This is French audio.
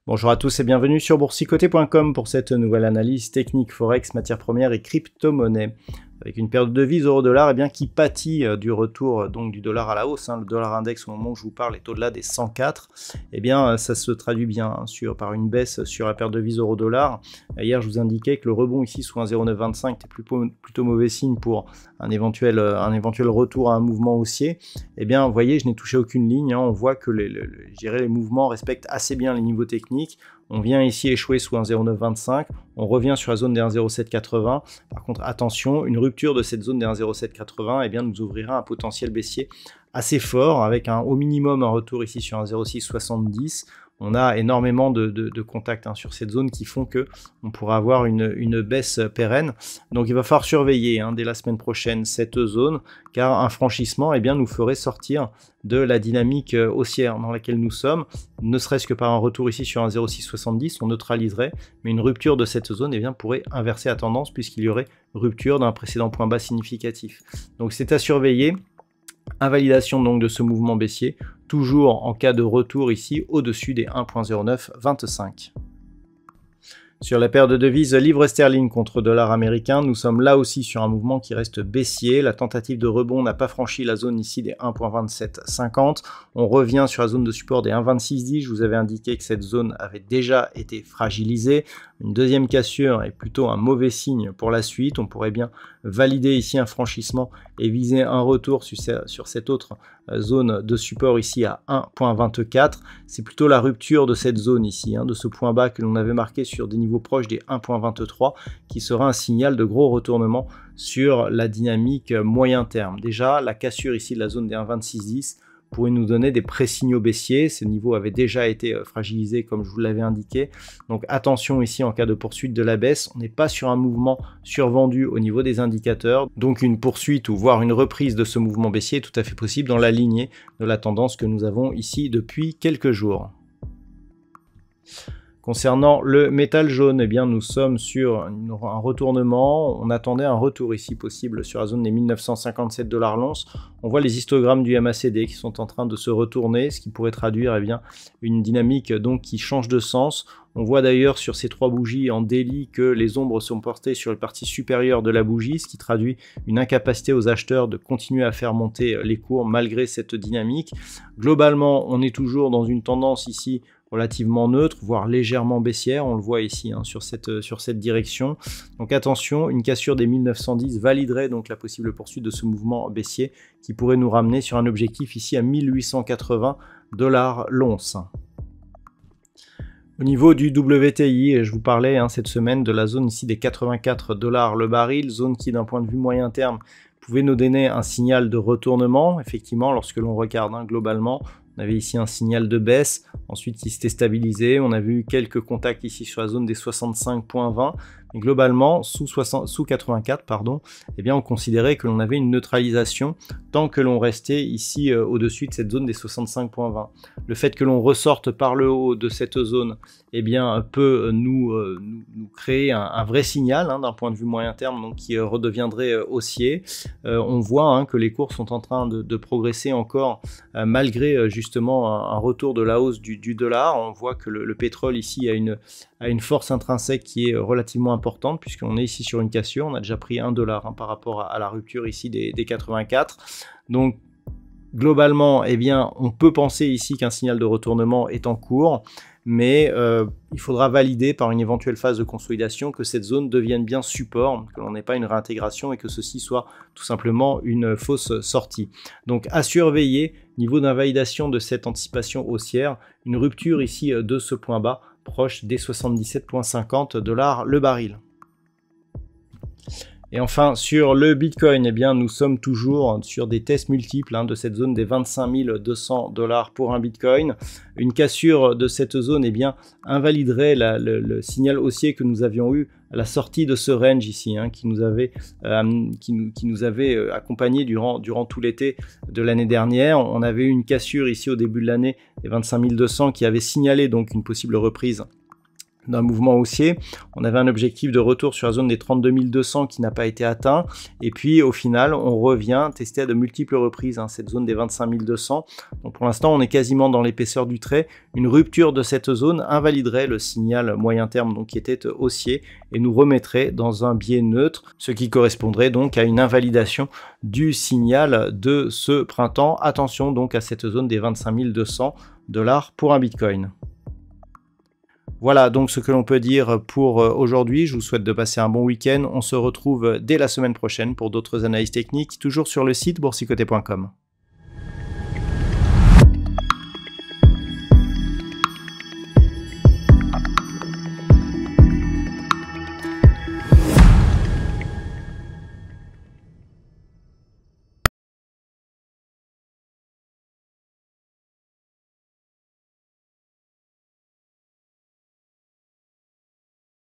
Bonjour à tous et bienvenue sur boursicoté.com pour cette nouvelle analyse technique forex, matières premières et crypto-monnaies. Avec une paire de devises euro-dollar qui pâtit du retour donc du dollar à la hausse. Le dollar index au moment où je vous parle est au-delà des 104. Ça se traduit bien par une baisse sur la paire de devises euro-dollar. Hier je vous indiquais que le rebond ici sous 1,0925 était plutôt mauvais signe pour un éventuel retour à un mouvement haussier. Vous voyez, je n'ai touché aucune ligne. On voit que les mouvements respectent assez bien les niveaux techniques. On vient ici échouer sous 1,0925, on revient sur la zone des 1,0780. Par contre, attention, une rupture de cette zone des 1,0780 nous ouvrira un potentiel baissier assez fort avec au minimum un retour ici sur 1,0670. On a énormément de contacts sur cette zone qui font que on pourra avoir une baisse pérenne. Donc il va falloir surveiller dès la semaine prochaine cette zone, car un franchissement nous ferait sortir de la dynamique haussière dans laquelle nous sommes, ne serait-ce que par un retour ici sur 1,0670, on neutraliserait, mais une rupture de cette zone pourrait inverser la tendance puisqu'il y aurait rupture d'un précédent point bas significatif. Donc c'est à surveiller. Invalidation donc de ce mouvement baissier, toujours en cas de retour ici au-dessus des 1,0925. Sur la paire de devises livre sterling contre dollar américain, nous sommes là aussi sur un mouvement qui reste baissier. La tentative de rebond n'a pas franchi la zone ici des 1,2750. On revient sur la zone de support des 1,2610. Je vous avais indiqué que cette zone avait déjà été fragilisée. Une deuxième cassure est plutôt un mauvais signe pour la suite. On pourrait bien valider ici un franchissement et viser un retour sur cette autre zone de support ici à 1,24. C'est plutôt la rupture de cette zone ici, de ce point bas que l'on avait marqué sur des niveaux proches des 1,23 qui sera un signal de gros retournement sur la dynamique moyen terme. Déjà, la cassure ici de la zone des 1,2610 pourrait nous donner des pré-signaux baissiers. Ces niveaux avaient déjà été fragilisés comme je vous l'avais indiqué. Donc attention ici en cas de poursuite de la baisse. On n'est pas sur un mouvement survendu au niveau des indicateurs. Donc une poursuite ou voire une reprise de ce mouvement baissier est tout à fait possible dans la lignée de la tendance que nous avons ici depuis quelques jours. Concernant le métal jaune, nous sommes sur un retournement. On attendait un retour ici possible sur la zone des 1957 $ l'once. On voit les histogrammes du MACD qui sont en train de se retourner, ce qui pourrait traduire une dynamique qui change de sens. On voit d'ailleurs sur ces trois bougies en daily que les ombres sont portées sur la partie supérieure de la bougie, ce qui traduit une incapacité aux acheteurs de continuer à faire monter les cours malgré cette dynamique. Globalement, on est toujours dans une tendance ici relativement neutre, voire légèrement baissière, on le voit ici sur cette direction. Donc attention, une cassure des 1910 validerait donc la possible poursuite de ce mouvement baissier qui pourrait nous ramener sur un objectif ici à 1880 $ l'once. Au niveau du WTI, je vous parlais cette semaine de la zone ici des 84 $ le baril, zone qui d'un point de vue moyen terme pouvait nous donner un signal de retournement. Effectivement, lorsque l'on regarde globalement, on avait ici un signal de baisse, ensuite qui s'était stabilisé. On a vu quelques contacts ici sur la zone des 65,20. Mais globalement, sous 84, on considérait que l'on avait une neutralisation tant que l'on restait ici au-dessus de cette zone des 65,20. Le fait que l'on ressorte par le haut de cette zone peut nous créer un vrai signal d'un point de vue moyen terme, donc qui redeviendrait haussier. On voit que les cours sont en train de progresser encore malgré justement un retour de la hausse du dollar. On voit que le pétrole ici a une force intrinsèque qui est relativement importante puisqu'on est ici sur une cassure. On a déjà pris 1 $ par rapport à la rupture ici des 84. Donc globalement, on peut penser ici qu'un signal de retournement est en cours, mais il faudra valider par une éventuelle phase de consolidation que cette zone devienne bien support, que l'on n'ait pas une réintégration et que ceci soit tout simplement une fausse sortie. Donc à surveiller, niveau d'invalidation de cette anticipation haussière, une rupture ici de ce point bas proche des 77,50 $ le baril. Et enfin, sur le Bitcoin, eh bien, nous sommes toujours sur des tests multiples de cette zone des 25 200 $ pour un Bitcoin. Une cassure de cette zone, eh bien, invaliderait le signal haussier que nous avions eu à la sortie de ce range ici, qui nous avait accompagné durant tout l'été de l'année dernière. On avait eu une cassure ici au début de l'année des 25 200 qui avait signalé donc une possible reprise d'un mouvement haussier. On avait un objectif de retour sur la zone des 32 200 qui n'a pas été atteint, et puis au final on revient tester à de multiples reprises cette zone des 25 200. Donc pour l'instant on est quasiment dans l'épaisseur du trait. Une rupture de cette zone invaliderait le signal moyen terme donc qui était haussier et nous remettrait dans un biais neutre, ce qui correspondrait donc à une invalidation du signal de ce printemps. Attention donc à cette zone des 25 200 $ pour un Bitcoin. Voilà donc ce que l'on peut dire pour aujourd'hui. Je vous souhaite de passer un bon week-end. On se retrouve dès la semaine prochaine pour d'autres analyses techniques, toujours sur le site boursicoté.com.